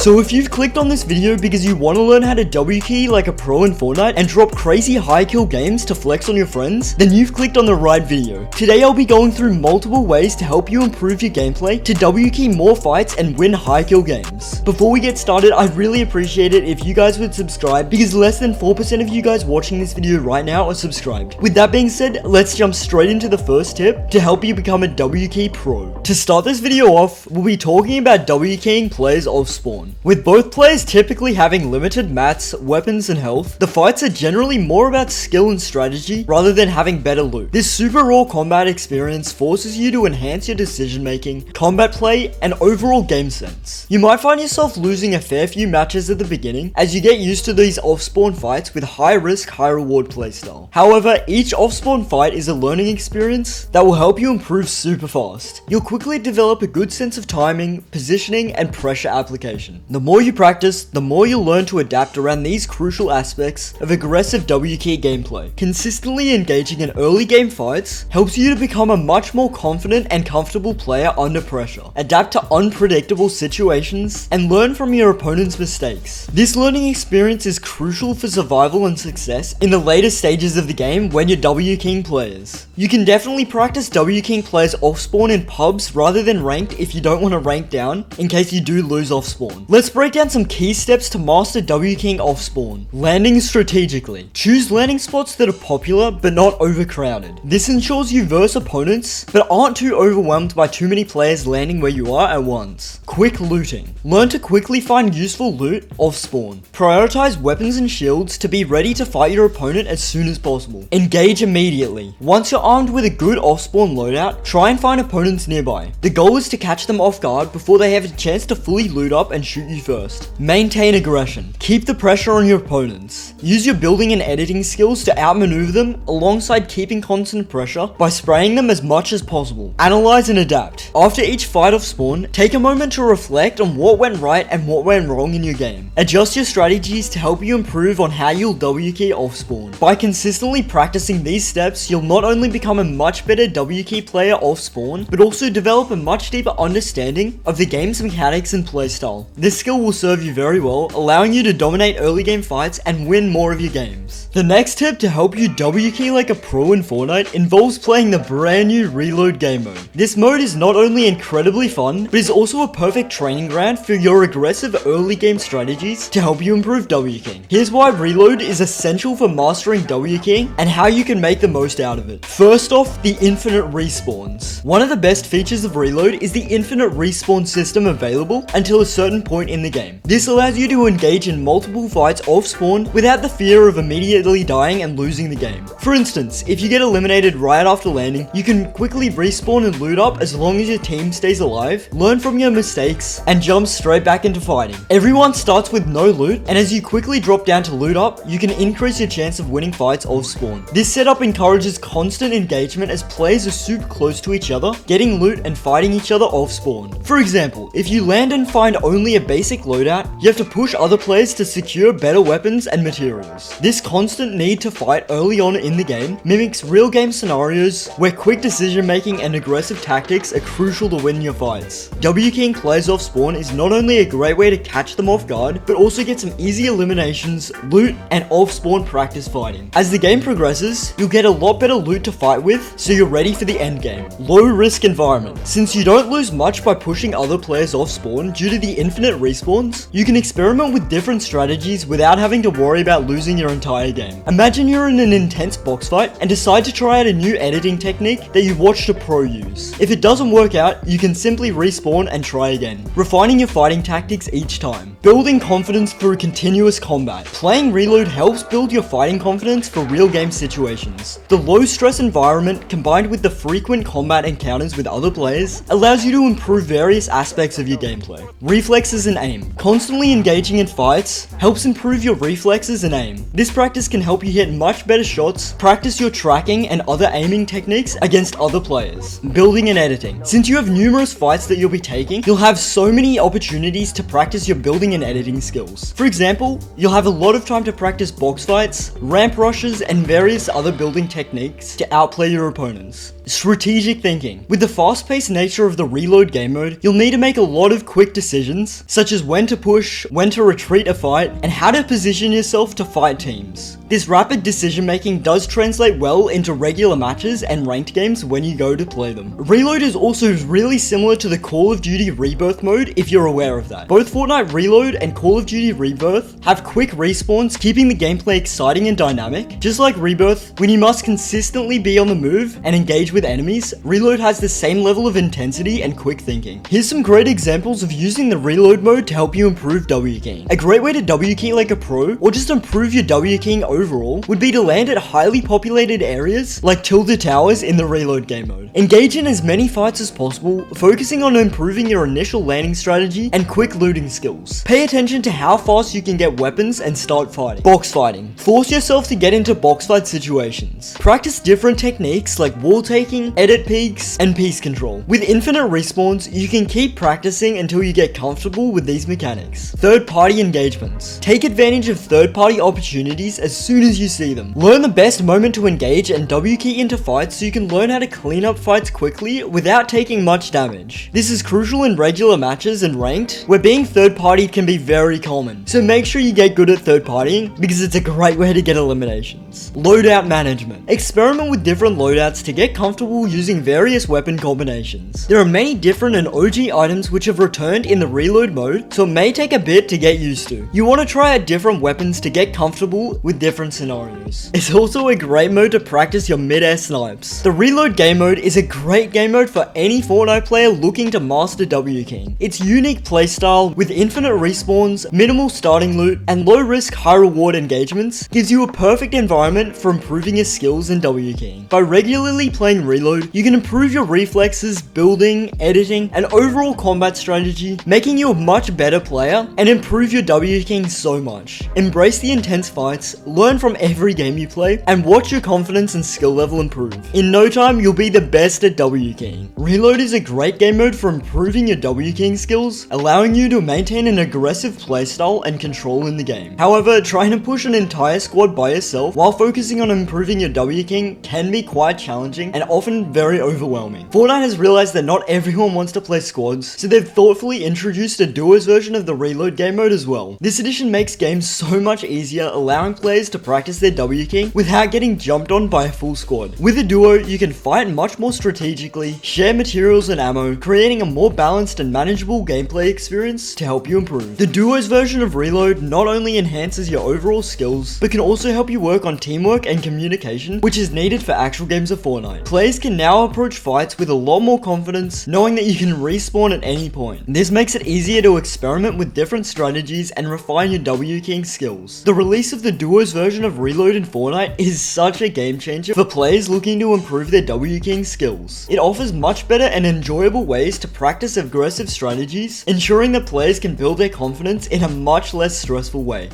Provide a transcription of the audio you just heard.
So if you've clicked on this video because you want to learn how to W key like a pro in Fortnite and drop crazy high kill games to flex on your friends, then you've clicked on the right video. Today I'll be going through multiple ways to help you improve your gameplay to W key more fights and win high kill games. Before we get started, I'd really appreciate it if you guys would subscribe because less than 4% of you guys watching this video right now are subscribed. With that being said, let's jump straight into the first tip to help you become a W key pro. To start this video off, we'll be talking about W keying players off spawn. With both players typically having limited mats, weapons, and health, the fights are generally more about skill and strategy rather than having better loot. This super raw combat experience forces you to enhance your decision making, combat play, and overall game sense. You might find yourself losing a fair few matches at the beginning as you get used to these off-spawn fights with high risk, high reward playstyle. However, each off-spawn fight is a learning experience that will help you improve super fast. You'll quickly develop a good sense of timing, positioning, and pressure application. The more you practice, the more you'll learn to adapt around these crucial aspects of aggressive W key gameplay. Consistently engaging in early game fights helps you to become a much more confident and comfortable player under pressure, adapt to unpredictable situations, and learn from your opponent's mistakes. This learning experience is crucial for survival and success in the later stages of the game when you're W keying players. You can definitely practice W keying players off spawn in pubs rather than ranked if you don't want to rank down in case you do lose off spawn. Let's break down some key steps to master W keying off spawn. Landing strategically. Choose landing spots that are popular but not overcrowded. This ensures you verse opponents but aren't too overwhelmed by too many players landing where you are at once. Quick looting. Learn to quickly find useful loot off spawn. Prioritize weapons and shields to be ready to fight your opponent as soon as possible. Engage immediately. Once you're armed with a good off spawn loadout, try and find opponents nearby. The goal is to catch them off guard before they have a chance to fully loot up and shoot you first. Maintain aggression. Keep the pressure on your opponents. Use your building and editing skills to outmaneuver them alongside keeping constant pressure by spraying them as much as possible. Analyze and adapt. After each fight off spawn, take a moment to reflect on what went right and what went wrong in your game. Adjust your strategies to help you improve on how you'll W key off spawn. By consistently practicing these steps, you'll not only become a much better W key player off spawn, but also develop a much deeper understanding of the game's mechanics and playstyle. This skill will serve you very well, allowing you to dominate early game fights and win more of your games. The next tip to help you W key like a pro in Fortnite involves playing the brand new Reload game mode. This mode is not only incredibly fun, but is also a perfect training ground for your aggressive early game strategies to help you improve W keying. Here's why Reload is essential for mastering W keying and how you can make the most out of it. First off, the infinite respawns. One of the best features of Reload is the infinite respawn system available until a certain point in the game. This allows you to engage in multiple fights off spawn without the fear of immediately dying and losing the game. For instance, if you get eliminated right after landing, you can quickly respawn and loot up as long as your team stays alive, learn from your mistakes, and jump straight back into fighting. Everyone starts with no loot, and as you quickly drop down to loot up, you can increase your chance of winning fights off spawn. This setup encourages constant engagement as players are super close to each other, getting loot and fighting each other off spawn. For example, if you land and find only a basic loadout, you have to push other players to secure better weapons and materials. This constant need to fight early on in the game mimics real game scenarios where quick decision making and aggressive tactics are crucial to win your fights. W keying players off spawn is not only a great way to catch them off guard, but also get some easy eliminations, loot, and off spawn practice fighting. As the game progresses, you'll get a lot better loot to fight with, so you're ready for the end game. Low risk environment. Since you don't lose much by pushing other players off spawn due to the infinite respawns, you can experiment with different strategies without having to worry about losing your entire game. Imagine you're in an intense box fight and decide to try out a new editing technique that you watched a pro use. If it doesn't work out, you can simply respawn and try again, refining your fighting tactics each time. Building confidence through continuous combat. Playing Reload helps build your fighting confidence for real game situations. The low stress environment combined with the frequent combat encounters with other players allows you to improve various aspects of your gameplay. Reflexes and aim. Constantly engaging in fights helps improve your reflexes and aim. This practice can help you hit much better shots, practice your tracking and other aiming techniques against other players. Building and editing. Since you have numerous fights that you'll be taking, you'll have so many opportunities to practice your building and editing skills. For example, you'll have a lot of time to practice box fights, ramp rushes, and various other building techniques to outplay your opponents. Strategic thinking. With the fast-paced nature of the Reload game mode, you'll need to make a lot of quick decisions, such as when to push, when to retreat a fight, and how to position yourself to fight teams. This rapid decision making does translate well into regular matches and ranked games when you go to play them. Reload is also really similar to the Call of Duty Rebirth mode if you're aware of that. Both Fortnite Reload and Call of Duty Rebirth have quick respawns, keeping the gameplay exciting and dynamic. Just like Rebirth, when you must consistently be on the move and engage with enemies, Reload has the same level of intensity and quick thinking. Here's some great examples of using the Reload mode to help you improve W keying. A great way to W key like a pro, or just improve your W keying overall, would be to land at highly populated areas like Tilted Towers in the Reload game mode. Engage in as many fights as possible, focusing on improving your initial landing strategy and quick looting skills. Pay attention to how fast you can get weapons and start fighting. Box fighting. Force yourself to get into box fight situations. Practice different techniques like wall taking, edit peaks, and piece control. With infinite respawns, you can keep practicing until you get comfortable with these mechanics. Third-party engagements. Take advantage of third-party opportunities as soon as you see them. Learn the best moment to engage and W key into fights so you can learn how to clean up fights quickly without taking much damage. This is crucial in regular matches and ranked, where being third-party can be very common. So make sure you get good at third-partying because it's a great way to get eliminations. Loadout management. Experiment with different loadouts to get comfortable using various weapon combinations. There are many different and OG items which have returned in the Reload mode, so it may take a bit to get used to. You want to try out different weapons to get comfortable with different scenarios. It's also a great mode to practice your mid-air snipes. The Reload game mode is a great game mode for any Fortnite player looking to master W keying. Its unique playstyle with infinite respawns, minimal starting loot, and low risk high reward engagements gives you a perfect environment for improving your skills in W keying. By regularly playing Reload, you can improve your reflexes, building, editing, and overall combat strategy, making you a much better player and improve your W keying so much. Embrace the intense fights, learn from every game you play, and watch your confidence and skill level improve. In no time, you'll be the best at W keying. Reload is a great game mode for improving your W keying skills, allowing you to maintain an aggressive playstyle and control in the game. However, trying to push an entire squad by yourself while focusing on improving your W keying can be quite challenging and often very overwhelming. Fortnite has realized that not everyone wants to play squads, so they've thoughtfully introduced a duos version of the Reload game mode as well. This edition makes games so much easier, allowing players to practice their W keying without getting jumped on by a full squad. With a duo, you can fight much more strategically, share materials and ammo, creating a more balanced and manageable gameplay experience to help you improve. The duos version of Reload not only enhances your overall skills, but can also help you work on teamwork and communication, which is needed for actual games of Fortnite. Players can now approach fights with a lot more confidence, knowing that you can respawn at any point. This makes it easier to experiment with different strategies and refine your W keying skills. The release of the duos version of Reload in Fortnite is such a game changer for players looking to improve their W keying skills. It offers much better and enjoyable ways to practice aggressive strategies, ensuring that players can build their confidence in a much less stressful way.